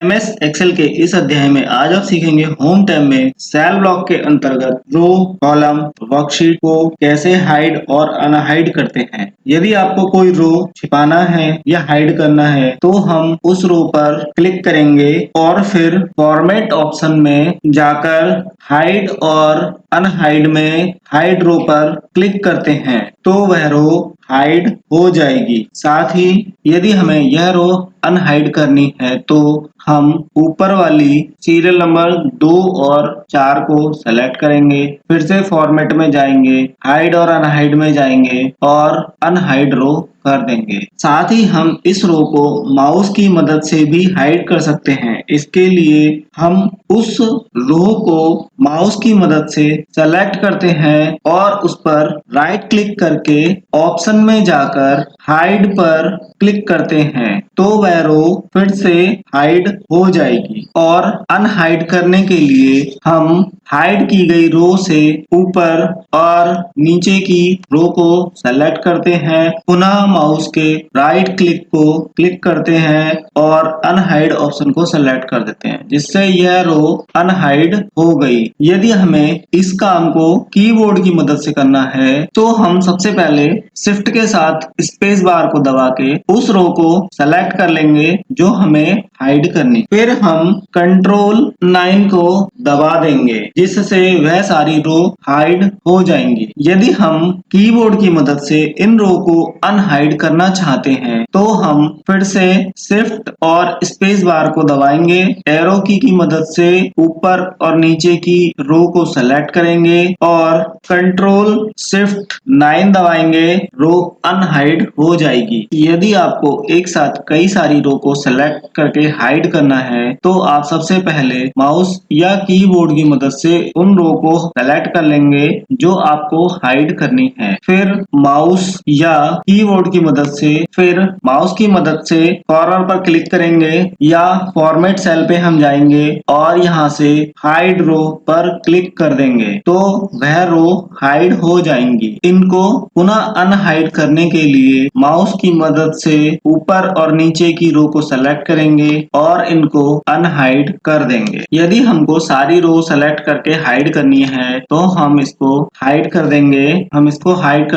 MS Excel के इस अध्याय में आज आप सीखेंगे होम टैब में सेल ब्लॉक के अंतर्गत रो, कॉलम, वर्कशीट को कैसे हाइड और अनहाइड करते हैं। यदि आपको कोई रो छिपाना है या हाइड करना है तो हम उस रो पर क्लिक करेंगे और फिर फॉर्मेट ऑप्शन में जाकर हाइड और अनहाइड में हाइड रो पर क्लिक करते हैं तो वह रो हाइड हो जाएगी। साथ ही यदि हमें यह रो अनहाइड करनी है तो हम ऊपर वाली सीरियल नंबर 2 और 4 को सेलेक्ट करेंगे, फिर से फॉर्मेट में जाएंगे, हाइड और अनहाइड में जाएंगे और अनहाइड रो कर देंगे। साथ ही हम इस रो को माउस की मदद से भी हाइड कर सकते हैं। इसके लिए हम उस रो को माउस की मदद से सेलेक्ट करते हैं और उस पर राइट क्लिक करके ऑप्शन में जाकर हाइड पर क्लिक करते हैं तो वह रो फिर से हाइड हो जाएगी। और अनहाइड करने के लिए हम हाइड की गई रो से ऊपर और नीचे की रो को सेलेक्ट करते हैं, पुनः माउस के राइट क्लिक को क्लिक करते हैं और अनहाइड ऑप्शन को सेलेक्ट कर देते हैं, जिससे यह रो अनहाइड हो गई। यदि हमें इस काम को कीबोर्ड की मदद से करना है तो हम सबसे पहले शिफ्ट के साथ स्पेस बार को दबा के उस रो को सेलेक्ट कर लेंगे जो हमें हाइड करनी, फिर हम कंट्रोल 9 को दबा देंगे जिससे वह सारी रो हाइड हो जाएंगी। यदि हम कीबोर्ड की मदद से इन रो को अनहाइड करना चाहते हैं तो हम फिर से शिफ्ट और स्पेस बार को दबाएंगे, एरो की मदद से ऊपर और नीचे की रो को सेलेक्ट करेंगे और कंट्रोल शिफ्ट 9 दबाएंगे, रो अनहाइड हो जाएगी। यदि आपको एक साथ कई सारी रो को सेलेक्ट करके हाइड करना है तो आप सबसे पहले माउस या कीबोर्ड की मदद से उन रो को सेलेक्ट कर लेंगे जो आपको हाइड करनी है, फिर माउस या कीबोर्ड की मदद से कॉर्नर पर क्लिक करेंगे या फॉर्मेट सेल पे हम जाएंगे और यहाँ से हाइड रो पर क्लिक कर देंगे तो वह रो हाइड हो जाएंगी। इनको पुनः अनहाइड करने के लिए माउस की मदद से ऊपर और नीचे की रो को सेलेक्ट करेंगे और इनको अनहाइड कर देंगे। यदि हमको सारी रो सेलेक्ट करके हाइड करनी है तो हम इसको हाइड कर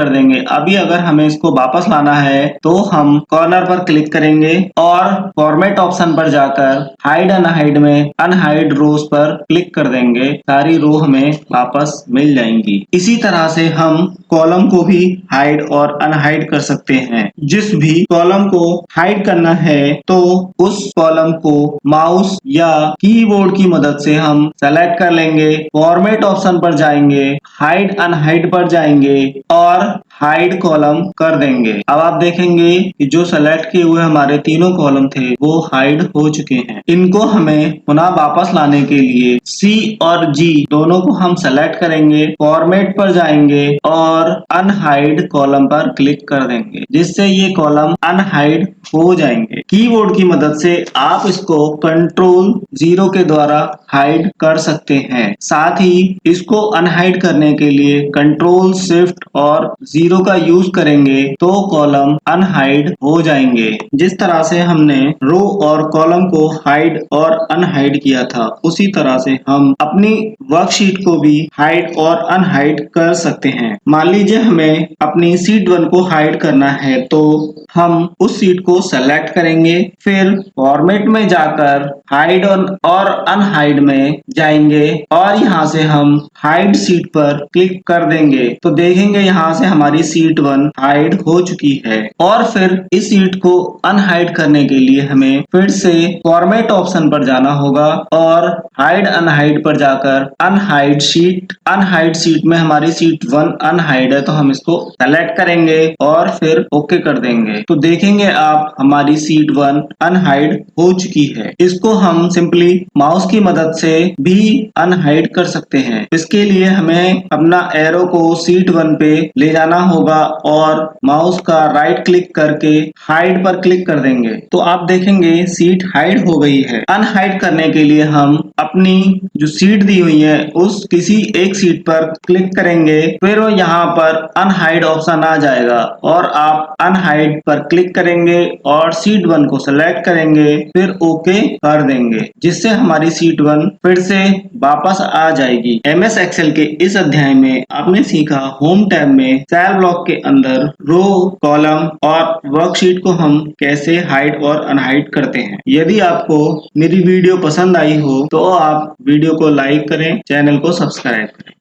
देंगे। अभी अगर हमें इसको वापस लाना है तो हम कॉर्नर पर क्लिक करेंगे और फॉर्मेट ऑप्शन पर जाकर हाइड अनहाइड में अनहाइड रोज पर क्लिक कर देंगे, सारी रो हमें वापस मिल जाएंगी। इसी तरह से हम कॉलम को भी हाइड और अनहाइड कर सकते हैं। जिस भी कॉलम को हाइड करना है तो उस कॉलम को माउस या कीबोर्ड की मदद से हम सेलेक्ट कर लेंगे, फॉर्मेट ऑप्शन पर जाएंगे, हाइड अनहाइड पर जाएंगे और हाइड कॉलम कर देंगे। अब आप देखेंगे कि जो सेलेक्ट किए हुए हमारे तीनों कॉलम थे वो हाइड हो चुके हैं। इनको हमें पुनः वापस लाने के लिए C और G दोनों को हम सेलेक्ट करेंगे, फॉर्मेट पर जाएंगे और अनहाइड कॉलम पर क्लिक कर देंगे, जिससे ये कॉलम अनहाइड हो जाएंगे। कीबोर्ड की मदद से आप इसको कंट्रोल 0 के द्वारा हाइड कर सकते हैं। साथ ही इसको अनहाइड करने के लिए कंट्रोल शिफ्ट और 0 का यूज करेंगे तो कॉलम अनहाइड हो जाएंगे। जिस तरह से हमने रो और कॉलम को हाइड और अनहाइड किया था उसी तरह से हम अपनी वर्कशीट को भी हाइड और अनहाइड कर सकते हैं। मान लीजिए हमें अपनी शीट 1 को हाइड करना है तो हम उस शीट को सेलेक्ट करेंगे, फिर फॉर्मेट में जाकर हाइड और अनहाइड में जाएंगे और यहाँ से हम हाइड शीट पर क्लिक कर देंगे तो देखेंगे यहाँ से हमारी शीट 1 हाइड हो चुकी है। और फिर इस शीट को अनहाइड करने के लिए हमें फिर से फॉर्मेट ऑप्शन पर जाना होगा और हाइड अनहाइड पर जाकर अनहाइड शीट में हमारी शीट 1 अनहाइड है तो हम इसको सेलेक्ट करेंगे और फिर ओके कर देंगे तो देखेंगे आप हमारी शीट 1 अनहाइड हो चुकी है। इसको हम सिंपली माउस की मदद से भी अनहाइड कर सकते हैं। इसके लिए हमें अपना एरो को शीट 1 पे ले जाना होगा और माउस का राइट क्लिक करके हाइड पर क्लिक कर देंगे तो आप देखेंगे सीट हाइड हो गई है। अनहाइड करने के लिए हम अपनी जो सीट दी हुई है उस किसी एक सीट पर क्लिक करेंगे, फिर वो यहाँ पर अनहाइड ऑप्शन आ जाएगा और आप अनहाइड पर क्लिक करेंगे और सीट 1 को सेलेक्ट करेंगे, फिर ओके कर देंगे, जिससे हमारी सीट 1 फिर से वापस आ जाएगी। MS एक्सेल के इस अध्याय में आपने सीखा होम टैब में सेल ब्लॉक के अंदर रो, कॉलम और वर्कशीट को हम कैसे हाइड और अनहाइड करते हैं। यदि आपको मेरी वीडियो पसंद आई हो तो आप वीडियो को लाइक करें, चैनल को सब्सक्राइब करें।